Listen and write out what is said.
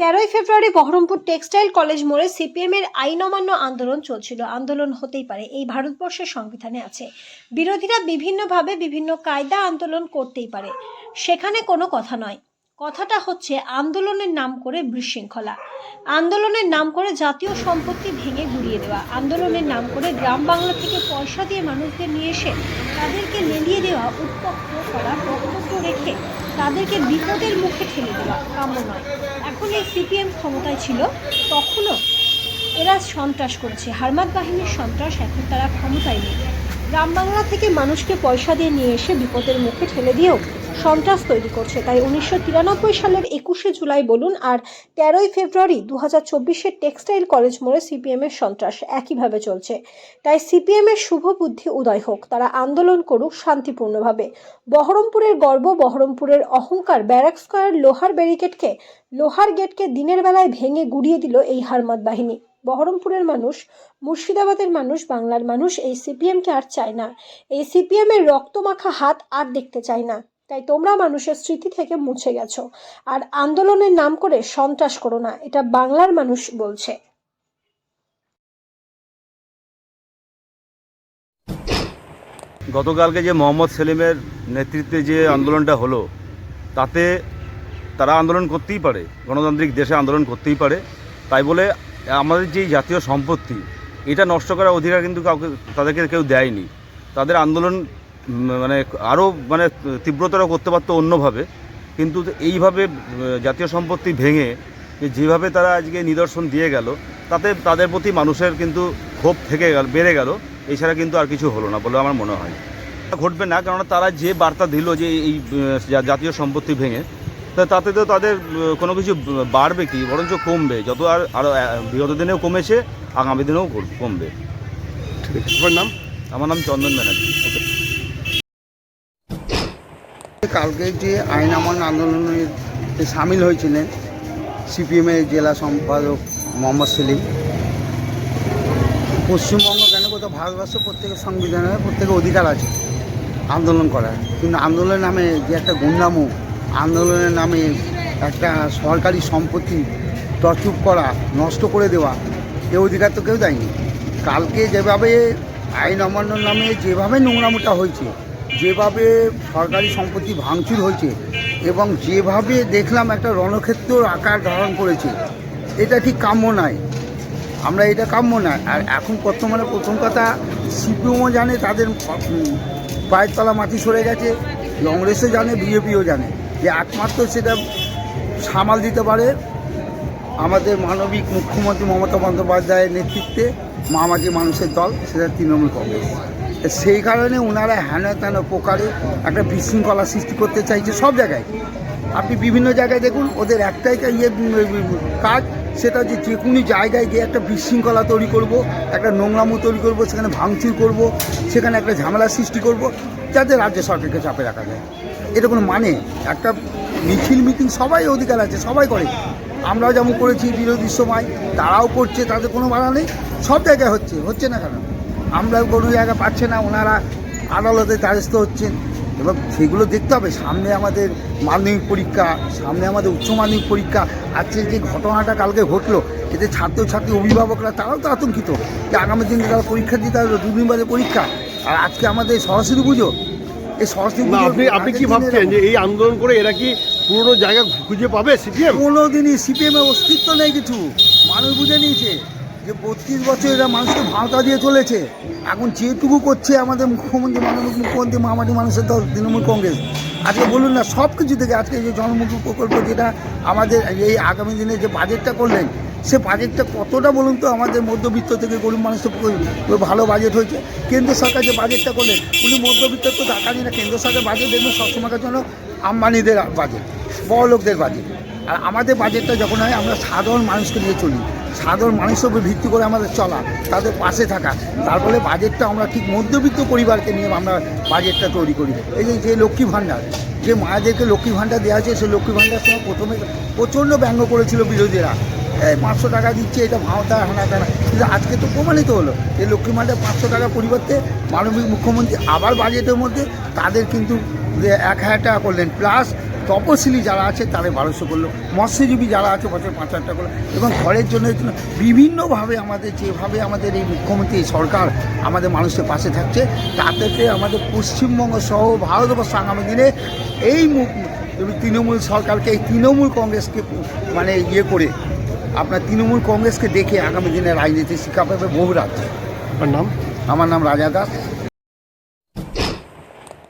13ই ফেব্রুয়ারি Baharampur textile college মোড়ে সিপিএমের আইন অমান্য আন্দোলন চলছিল। আন্দোলন হতেই পারে, এই ভারতবর্ষের সংবিধানে আছে। বিরোধীরা বিভিন্নভাবে বিভিন্ন কায়দা আন্দোলন করতেই পারে, সেখানে কোনো কথা নয়। কথাটা হচ্ছে আন্দোলনের নাম করে বিশৃঙ্খলা, আন্দোলনের নাম করে জাতীয় সম্পত্তি ভেঙে গুড়িয়ে দেওয়া, আন্দোলনের নাম করে গ্রাম বাংলা থেকে পয়সা দিয়ে মানুষদের নিয়ে এসে তাদেরকে লেলিয়ে দেওয়া, উৎপক্ষ করা, বক্তব্য রেখে তাদেরকে বিপদের মুখে ঠেলে দেওয়া কাম্য নয়। এখন এই সিপিএম ক্ষমতায় ছিল, তখনও এরা সন্ত্রাস করেছে, হারমাত বাহিনীর সন্ত্রাস। এখন তারা ক্ষমতায় নেই, গ্রাম বাংলা থেকে মানুষকে পয়সা দিয়ে নিয়ে এসে বিপদের মুখে ঠেলে দিয়েও সন্ত্রাস তৈরি করছে। তাই 1993 সালের 21শে জুলাই বলুন আর 13ই ফেব্রুয়ারি 2024-এর টেক্সটাইল কলেজ মোড়ে সিপিএমের সন্ত্রাস একইভাবে চলছে। তাই সিপিএমের শুভ বুদ্ধি উদয় হোক, তারা আন্দোলন করুক শান্তিপূর্ণভাবে। বহরমপুরের গর্ব, বহরমপুরের অহংকার, ব্যারাক স্কয়ার লোহার গেটকে দিনের বেলায় ভেঙে গুড়িয়ে দিল এই হারমাত বাহিনী। বহরমপুরের মানুষ, মুর্শিদাবাদের মানুষ, বাংলার মানুষ এই সিপিএমকে আর চায় না। এই সিপিএমের রক্তমাখা হাত আর দেখতে চায় না। তাই তোমরা মানুষের স্মৃতি থেকে মুছে গেছো, আর আন্দোলনের নাম করে সন্ত্রাস করো না, এটা বাংলার মানুষ বলছে। গতকালকে যে মোহাম্মদ সেলিমের নেতৃত্বে যে আন্দোলনটা হলো, তাতে তারা আন্দোলন করতেই পারে, গণতান্ত্রিক দেশে আন্দোলন করতেই পারে। তাই বলে আমাদের যে জাতীয় সম্পত্তি, এটা নষ্ট করার অধিকার কিন্তু তাদেরকে কেউ দেয়নি। তাদের আন্দোলন আরও তীব্রতর করতে পারতো অন্যভাবে, কিন্তু এইভাবে জাতীয় সম্পত্তি ভেঙে যেভাবে তারা আজকে নিদর্শন দিয়ে গেল, তাতে তাদের প্রতি মানুষের কিন্তু ক্ষোভ বেড়ে গেল। এছাড়া কিন্তু আর কিছু হলো না বলে আমার মনে হয়। ঘটবে না, কেননা তারা যে বার্তা দিল যে এই জাতীয় সম্পত্তি ভেঙে, তাতে তো তাদের কোনো কিছু বাড়বে কি, বরঞ্চ কমবে। যত আরও বিগত দিনেও কমেছে, আগামী দিনেও কমবে। ঠিক আছে, আপনার নাম? আমার নাম চন্দন ব্যানার্জি। কালকে যে আইন অমান্য আন্দোলনে সামিল হয়েছিলেন সিপিএমের জেলা সম্পাদক মোহাম্মদ সেলিম, পশ্চিমবঙ্গ কেন কোথাও ভারতবর্ষের প্রত্যেকের সংবিধানে প্রত্যেকের অধিকার আছে আন্দোলন করার, কিন্তু আন্দোলনের নামে যে একটা গুন্ডামো, আন্দোলনের নামে একটা সরকারি সম্পত্তি তছরূপ করা, নষ্ট করে দেওয়া, এ অধিকার তো কেউ দেয়নি। কালকে যেভাবে আইন অমান্যর নামে যেভাবে নোংরামোটা হয়েছে, যেভাবে সরকারি সম্পত্তি ভাঙচুর হয়েছে, এবং যেভাবে দেখলাম একটা রণক্ষেত্রের আকার ধারণ করেছে, এটা ঠিক কাম্য নয়। আমরা এটা কাম্য নয়। আর এখন বর্তমানে প্রথম কথা, সিপিএমও জানে তাদের পায়ের তলা মাটি সরে গেছে, কংগ্রেসও জানে, বিজেপিও জানে যে একমাত্র সেটা সামাল দিতে পারে আমাদের মানবিক মুখ্যমন্ত্রী মমতা বন্দ্যোপাধ্যায়ের নেতৃত্বে মামাটি মানুষের দল, সেটা তৃণমূল কংগ্রেস। সেই কারণে ওনারা হেন তেন প্রকারে একটা বিশৃঙ্খলা সৃষ্টি করতে চাইছে সব জায়গায়। আপনি বিভিন্ন জায়গায় দেখুন, ওদের একটাই কাজ, সেটা হচ্ছে যে কোনো জায়গায় গিয়ে একটা বিশৃঙ্খলা তৈরি করব, একটা নোংরামো তৈরি করব, সেখানে ভাঙচুর করব, সেখানে একটা ঝামেলা সৃষ্টি করব, যাতে রাজ্য সরকারকে চাপে রাখা যায়। এটা কোনো মানে? একটা মিটিং সবাই অধিকার আছে, সবাই করে। আমরাও যেমন করেছি বিরোধীর সময়, তারাও করছে, তাদের কোনো বাধা নেই। সব জায়গায় হচ্ছে না কেন? আমরাও কোনো জায়গায় পাচ্ছে না, ওনারা আদালতে দ্বারস্থ হচ্ছেন। এবং সেগুলো দেখতে হবে। সামনে আমাদের মাধ্যমিক পরীক্ষা, সামনে আমাদের উচ্চ মাধ্যমিক পরীক্ষা। আজকে যে ঘটনাটা কালকে ঘটলো, এতে ছাত্রছাত্রী অভিভাবকরা তারাও তো আতঙ্কিত যে আগামী দিনে তারা পরীক্ষা দিতে হবে, দুদিন বাদে পরীক্ষা। আর আজকে আমাদের সরস্বতী পুজো, এই সরস্বতী পুজো আপনি কি ভাবছেন যে এই আন্দোলন করে এরা কি পুরনো জায়গা খুঁজে পাবে? সিপিএম কোনোদিনই সিপিএমের অস্তিত্ব নেই কিছু। মানুষ বুঝে নিয়েছে যে 32 বছর এরা মানুষকে ভাঁওতা দিয়ে চলেছে। এখন যেটুকু করছে আমাদের মুখ্যমন্ত্রী, মাননীয় মুখ্যমন্ত্রী মামাটি মানুষের দল তৃণমূল কংগ্রেস, আজকে বলুন না সব কিছু থেকে, আজকে যে জনমুখী প্রকল্প যেটা আমাদের এই আগামী দিনে যে বাজেটটা করলেন, সে বাজেটটা কতটা বলুন তো আমাদের মধ্যবিত্ত থেকে গরিব মানুষের ভালো বাজেট হয়েছে। কেন্দ্র সরকার যে বাজেটটা করলেন, উনি মধ্যবিত্তের তো টাকা নিয়ে না। কেন্দ্র সরকার বাজেট দেখবেন সবসময়ের জন্য আম্বানিদের বাজেট, বড় লোকদের বাজেট। আর আমাদের বাজেটটা যখন হয়, আমরা সাধারণ মানুষকে নিয়ে চলি, সাধারণ মানুষের উপর ভিত্তি করে আমাদের চলা, তাদের পাশে থাকা। তার ফলে বাজেটটা আমরা ঠিক মধ্যবিত্ত পরিবারকে নিয়ে আমরা বাজেটটা তৈরি করি। এই যে লক্ষ্মী ভাণ্ডার, যে মায়েদেরকে লক্ষ্মী ভাণ্ডার দেওয়া আছে, সেই লক্ষ্মী ভাণ্ডার সময় প্রথমে প্রচণ্ড ব্যঙ্গ করেছিল বিরোধীরা, 500 টাকা দিচ্ছে, এটা ভাঁওতা হানা টানা। কিন্তু আজকে তো প্রমাণিত হলো এই লক্ষ্মী ভাণ্ডার 500 টাকার পরিবর্তে মাননীয় মুখ্যমন্ত্রী আবার বাজেটের মধ্যে তাদের কিন্তু 1000 টাকা করলেন, প্লাস তপশিলি যারা আছে তারা 1200 করলো, মৎস্যজীবী যারা আছে বছর 5000 করলো, এবং ঘরের জন্য বিভিন্নভাবে আমাদের যেভাবে আমাদের এই মুখ্যমন্ত্রী সরকার আমাদের মানুষের পাশে থাকছে, তাতে আমাদের পশ্চিমবঙ্গ সহ ভারতবর্ষ আগামী দিনে এই তৃণমূল সরকারকে, এই তৃণমূল কংগ্রেসকে মানে ইয়ে করে আপনার তৃণমূল কংগ্রেসকে দেখে আগামী দিনে রাজনীতি শিক্ষা পাবে বহু রাজ্যে। আপনার নাম? আমার নাম রাজা দাস।